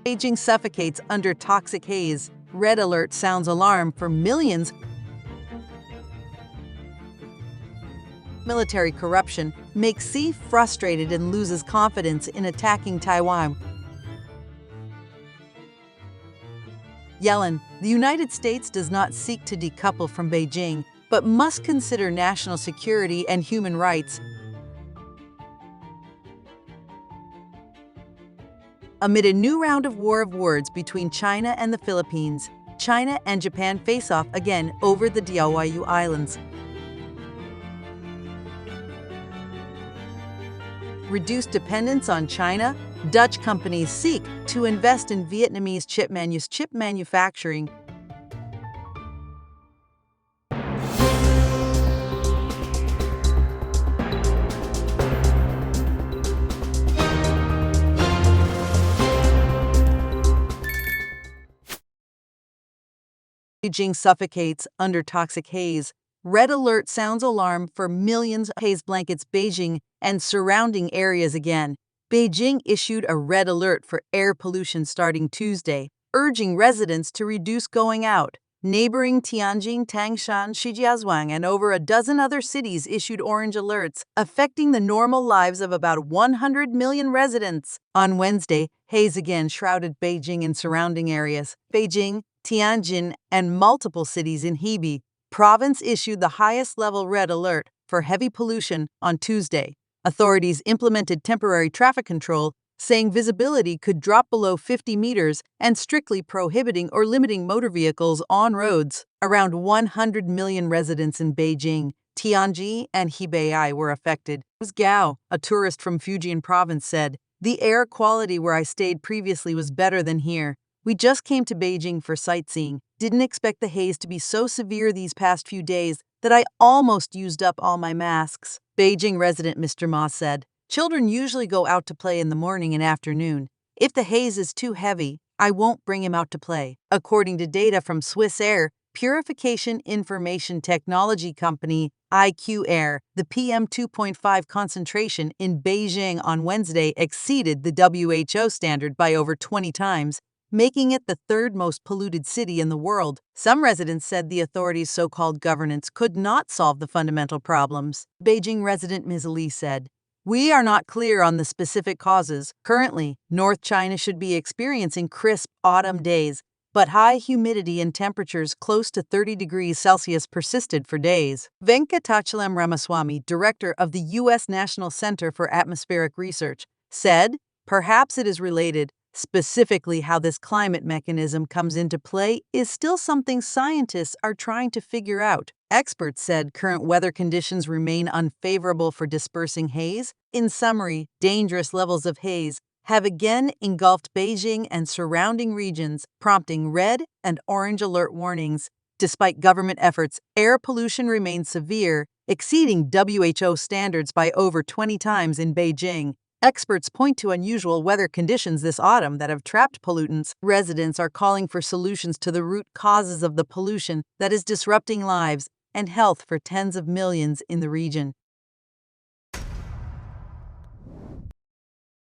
Beijing suffocates under toxic haze. Red alert sounds alarm for millions. Military corruption makes Xi frustrated and loses confidence in attacking Taiwan. Yellen, the United States does not seek to decouple from Beijing, but must consider national security and human rights. Amid a new round of war of words between China and the Philippines, China and Japan face off again over the Diaoyu Islands. Reduced dependence on China, Dutch companies seek to invest in Vietnamese chip manufacturing. Beijing suffocates under toxic haze. Red alert sounds alarm for millions. Haze blankets Beijing and surrounding areas again. Beijing issued a red alert for air pollution starting Tuesday, urging residents to reduce going out. Neighboring Tianjin, Tangshan, Shijiazhuang, and over a dozen other cities issued orange alerts, affecting the normal lives of about 100 million residents. On Wednesday, haze again shrouded Beijing and surrounding areas. Beijing, Tianjin, and multiple cities in Hebei province issued the highest-level red alert for heavy pollution on Tuesday. Authorities implemented temporary traffic control, saying visibility could drop below 50 meters and strictly prohibiting or limiting motor vehicles on roads. Around 100 million residents in Beijing, Tianjin, and Hebei were affected. Gao, a tourist from Fujian province, said, "The air quality where I stayed previously was better than here. We just came to Beijing for sightseeing. Didn't expect the haze to be so severe these past few days that I almost used up all my masks." Beijing resident Mr. Ma said, "Children usually go out to play in the morning and afternoon. If the haze is too heavy, I won't bring him out to play." According to data from Swiss air purification information technology company IQ Air, the PM 2.5 concentration in Beijing on Wednesday exceeded the WHO standard by over 20 times, making it the third most polluted city in the world. Some residents said the authorities' so-called governance could not solve the fundamental problems. Beijing resident Ms. Li said, "We are not clear on the specific causes. Currently, North China should be experiencing crisp autumn days, but high humidity and temperatures close to 30 degrees Celsius persisted for days." Venkatachalam Ramaswamy, director of the U.S. National Center for Atmospheric Research, said, "Perhaps it is related. Specifically, how this climate mechanism comes into play is still something scientists are trying to figure out." Experts said current weather conditions remain unfavorable for dispersing haze. In summary, dangerous levels of haze have again engulfed Beijing and surrounding regions, prompting red and orange alert warnings. Despite government efforts, air pollution remains severe, exceeding WHO standards by over 20 times in Beijing. Experts point to unusual weather conditions this autumn that have trapped pollutants. Residents are calling for solutions to the root causes of the pollution that is disrupting lives and health for tens of millions in the region.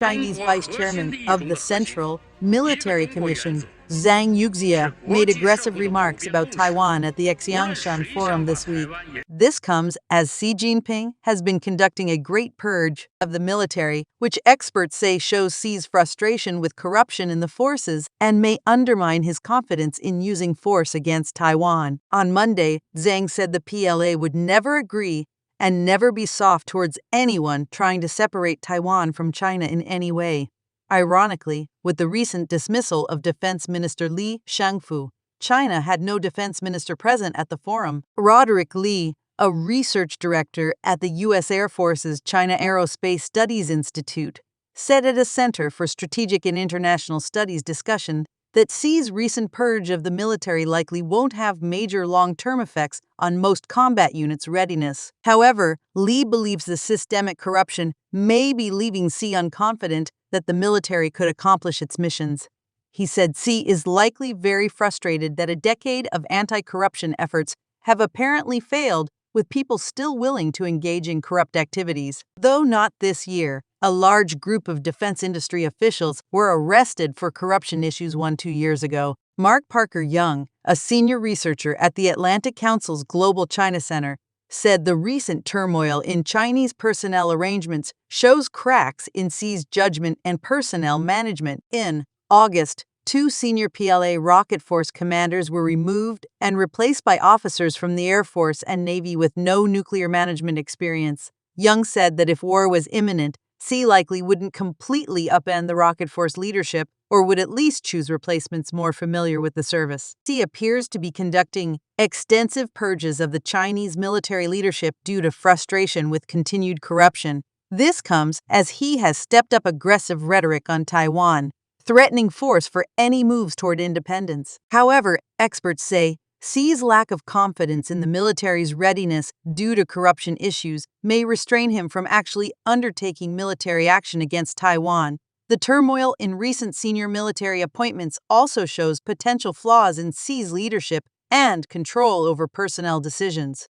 Chinese Vice Chairman of the Central Military Commission, Zhang Yuxia, made aggressive remarks about Taiwan at the Xi'an Forum this week. This comes as Xi Jinping has been conducting a great purge of the military, which experts say shows Xi's frustration with corruption in the forces and may undermine his confidence in using force against Taiwan. On Monday, Zhang said the PLA would never agree and never be soft towards anyone trying to separate Taiwan from China in any way. Ironically, with the recent dismissal of Defense Minister Li Shangfu, China had no defense minister present at the forum. Roderick Li, a research director at the U.S. Air Force's China Aerospace Studies Institute, said at a Center for Strategic and International Studies discussion that Xi's recent purge of the military likely won't have major long-term effects on most combat units' readiness. However, Li believes the systemic corruption may be leaving Xi unconfident that the military could accomplish its missions. He said Xi is likely very frustrated that a decade of anti-corruption efforts have apparently failed, with people still willing to engage in corrupt activities. Though not this year, a large group of defense industry officials were arrested for corruption issues 2 years ago. Mark Parker Young, a senior researcher at the Atlantic Council's Global China Center, said the recent turmoil in Chinese personnel arrangements shows cracks in Xi's judgment and personnel management. In August, 2 senior PLA rocket force commanders were removed and replaced by officers from the Air Force and Navy with no nuclear management experience. Young said that if war was imminent, Xi likely wouldn't completely upend the rocket force leadership, or would at least choose replacements more familiar with the service. Xi appears to be conducting extensive purges of the Chinese military leadership due to frustration with continued corruption. This comes as he has stepped up aggressive rhetoric on Taiwan, threatening force for any moves toward independence. However, experts say Xi's lack of confidence in the military's readiness due to corruption issues may restrain him from actually undertaking military action against Taiwan. The turmoil in recent senior military appointments also shows potential flaws in Xi's leadership and control over personnel decisions.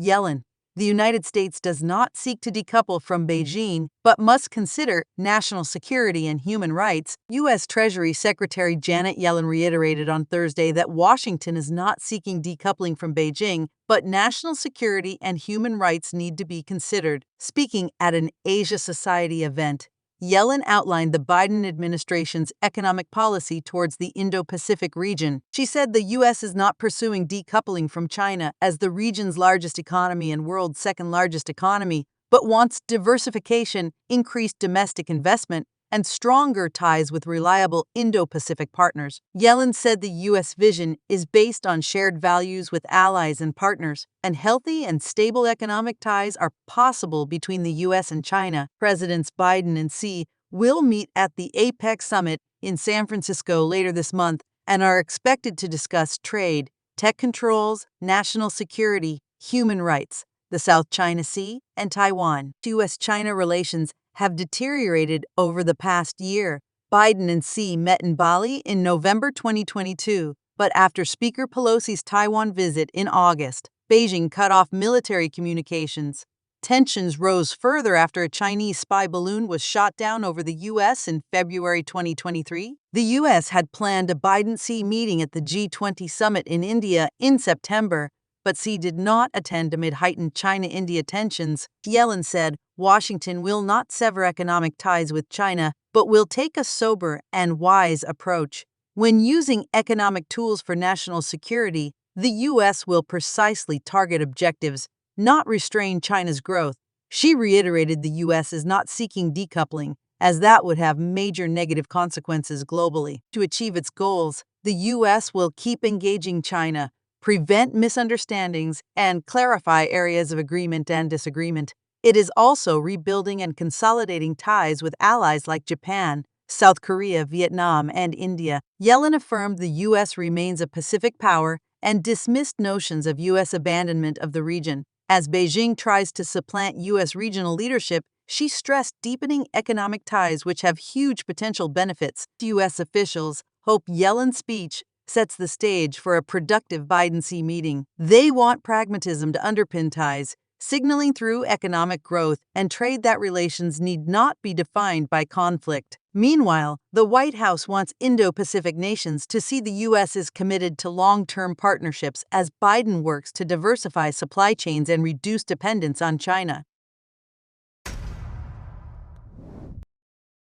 Yellen. The United States does not seek to decouple from Beijing, but must consider national security and human rights. U.S. Treasury Secretary Janet Yellen reiterated on Thursday that Washington is not seeking decoupling from Beijing, but national security and human rights need to be considered. Speaking at an Asia Society event, Yellen outlined the Biden administration's economic policy towards the Indo-Pacific region. She said the U.S. is not pursuing decoupling from China as the region's largest economy and world's second-largest economy, but wants diversification, increased domestic investment, and stronger ties with reliable Indo-Pacific partners. Yellen said the U.S. vision is based on shared values with allies and partners, and healthy and stable economic ties are possible between the U.S. and China. Presidents Biden and Xi will meet at the APEC summit in San Francisco later this month and are expected to discuss trade, tech controls, national security, human rights, the South China Sea, and Taiwan. U.S.-China relations have deteriorated over the past year. Biden and Xi met in Bali in November 2022, but after Speaker Pelosi's Taiwan visit in August, Beijing cut off military communications. Tensions rose further after a Chinese spy balloon was shot down over the U.S. in February 2023. The U.S. had planned a Biden-Xi meeting at the G20 summit in India in September, but Xi did not attend amid heightened China-India tensions. Yellen said Washington will not sever economic ties with China, but will take a sober and wise approach. When using economic tools for national security, the U.S. will precisely target objectives, not restrain China's growth. She reiterated the U.S. is not seeking decoupling, as that would have major negative consequences globally. To achieve its goals, the U.S. will keep engaging China, prevent misunderstandings, and clarify areas of agreement and disagreement. It is also rebuilding and consolidating ties with allies like Japan, South Korea, Vietnam, and India. Yellen affirmed the U.S. remains a Pacific power and dismissed notions of U.S. abandonment of the region. As Beijing tries to supplant U.S. regional leadership, she stressed deepening economic ties which have huge potential benefits. U.S. officials hope Yellen's speech sets the stage for a productive Biden-Xi meeting. They want pragmatism to underpin ties, signaling through economic growth and trade that relations need not be defined by conflict. Meanwhile, the White House wants Indo-Pacific nations to see the U.S. is committed to long-term partnerships as Biden works to diversify supply chains and reduce dependence on China.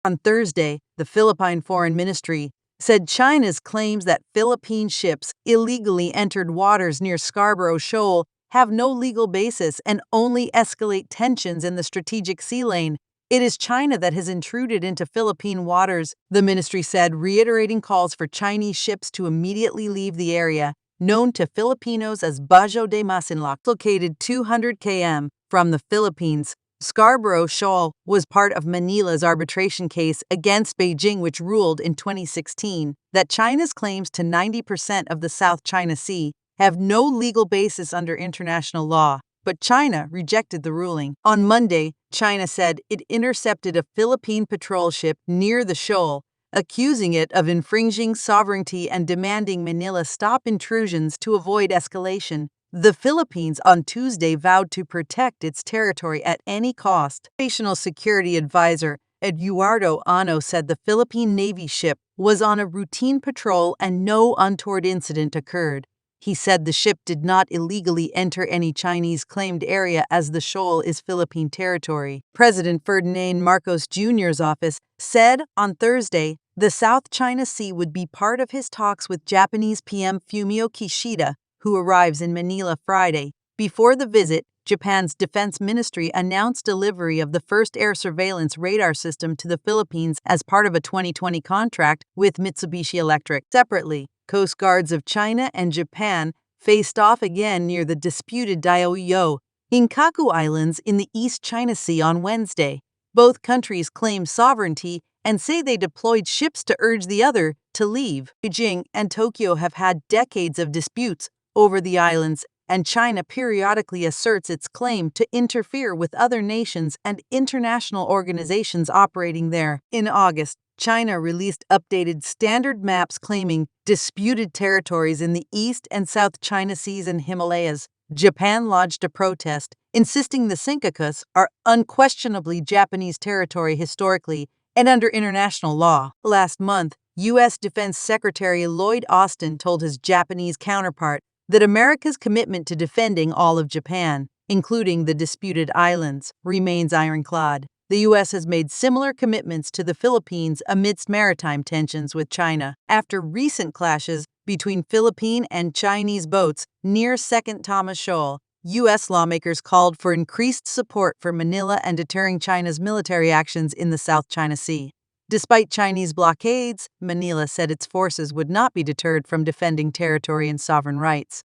On Thursday, the Philippine Foreign Ministry said China's claims that Philippine ships illegally entered waters near Scarborough Shoal have no legal basis and only escalate tensions in the strategic sea lane. It is China that has intruded into Philippine waters, the ministry said, reiterating calls for Chinese ships to immediately leave the area, known to Filipinos as Bajo de Masinloc, located 200 km from the Philippines. Scarborough Shoal was part of Manila's arbitration case against Beijing, which ruled in 2016 that China's claims to 90% of the South China Sea have no legal basis under international law. But China rejected the ruling. On Monday, China said it intercepted a Philippine patrol ship near the shoal, accusing it of infringing sovereignty and demanding Manila stop intrusions to avoid escalation. The Philippines on Tuesday vowed to protect its territory at any cost. National Security Advisor Eduardo Ano said the Philippine Navy ship was on a routine patrol and no untoward incident occurred. He said the ship did not illegally enter any Chinese-claimed area as the shoal is Philippine territory. President Ferdinand Marcos Jr.'s office said on Thursday the South China Sea would be part of his talks with Japanese PM Fumio Kishida, who arrives in Manila Friday. Before the visit, Japan's Defense Ministry announced delivery of the first air surveillance radar system to the Philippines as part of a 2020 contract with Mitsubishi Electric. Separately, Coast Guards of China and Japan faced off again near the disputed Diaoyu Islands in the East China Sea on Wednesday. Both countries claim sovereignty and say they deployed ships to urge the other to leave. Beijing and Tokyo have had decades of disputes over the islands, and China periodically asserts its claim to interfere with other nations and international organizations operating there. In August, China released updated standard maps claiming disputed territories in the East and South China Seas and Himalayas. Japan lodged a protest, insisting the Suffocates are unquestionably Japanese territory historically and under international law. Last month, U.S. Defense Secretary Lloyd Austin told his Japanese counterpart that America's commitment to defending all of Japan, including the disputed islands, remains ironclad. The U.S. has made similar commitments to the Philippines amidst maritime tensions with China. After recent clashes between Philippine and Chinese boats near Second Thomas Shoal, U.S. lawmakers called for increased support for Manila and deterring China's military actions in the South China Sea. Despite Chinese blockades, Manila said its forces would not be deterred from defending territory and sovereign rights.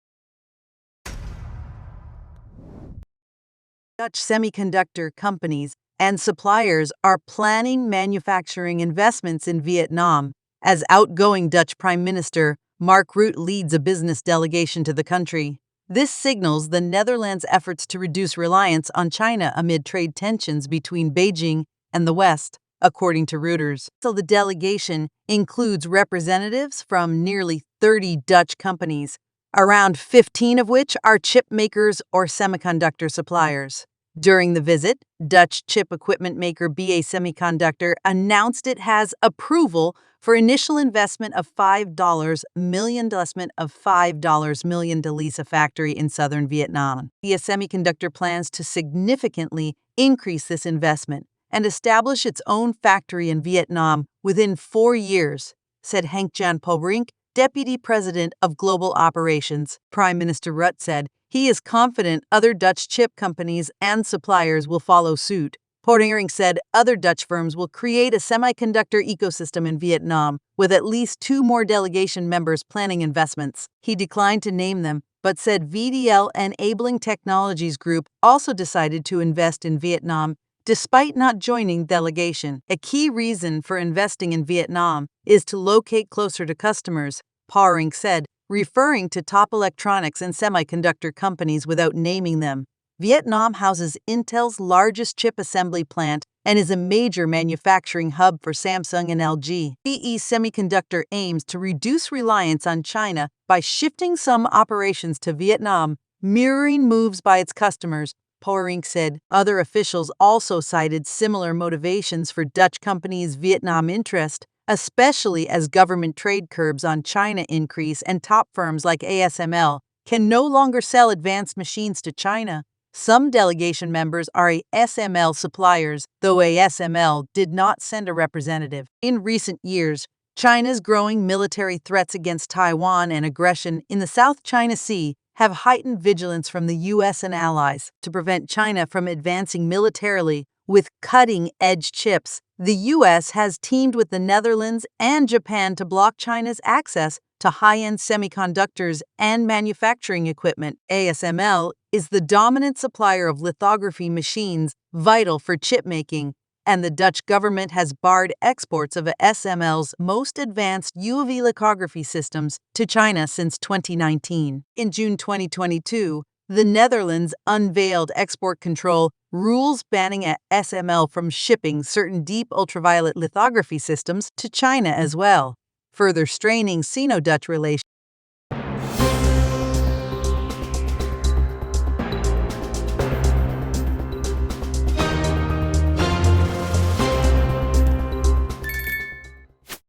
Dutch semiconductor companies and suppliers are planning manufacturing investments in Vietnam as outgoing Dutch Prime Minister Mark Rutte leads a business delegation to the country. This signals the Netherlands' efforts to reduce reliance on China amid trade tensions between Beijing and the West, according to Reuters. So the delegation includes representatives from nearly 30 Dutch companies, around 15 of which are chip makers or semiconductor suppliers. During the visit, Dutch chip equipment maker BA Semiconductor announced it has approval for initial investment of $5 million to lease a factory in southern Vietnam. BA Semiconductor plans to significantly increase this investment and establish its own factory in Vietnam within 4 years, said Henk-Jan Pobrink, Deputy President of Global Operations. Prime Minister Rutte said he is confident other Dutch chip companies and suppliers will follow suit. Pobrink said other Dutch firms will create a semiconductor ecosystem in Vietnam, with at least 2 more delegation members planning investments. He declined to name them, but said VDL Enabling Technologies Group also decided to invest in Vietnam despite not joining delegation. A key reason for investing in Vietnam is to locate closer to customers, Pobrink said, referring to top electronics and semiconductor companies without naming them. Vietnam houses Intel's largest chip assembly plant and is a major manufacturing hub for Samsung and LG. BE Semiconductor aims to reduce reliance on China by shifting some operations to Vietnam, mirroring moves by its customers, Pobrink said. Other officials also cited similar motivations for Dutch companies' Vietnam interest, especially as government trade curbs on China increase and top firms like ASML can no longer sell advanced machines to China. Some delegation members are ASML suppliers, though ASML did not send a representative. In recent years, China's growing military threats against Taiwan and aggression in the South China Sea have heightened vigilance from the U.S. and allies. To prevent China from advancing militarily with cutting-edge chips, the U.S. has teamed with the Netherlands and Japan to block China's access to high-end semiconductors and manufacturing equipment. ASML is the dominant supplier of lithography machines vital for chip making, and the Dutch government has barred exports of ASML's most advanced UV lithography systems to China since 2019. In June 2022, The Netherlands unveiled export control rules banning SML from shipping certain deep ultraviolet lithography systems to China as well, further straining Sino-Dutch relations.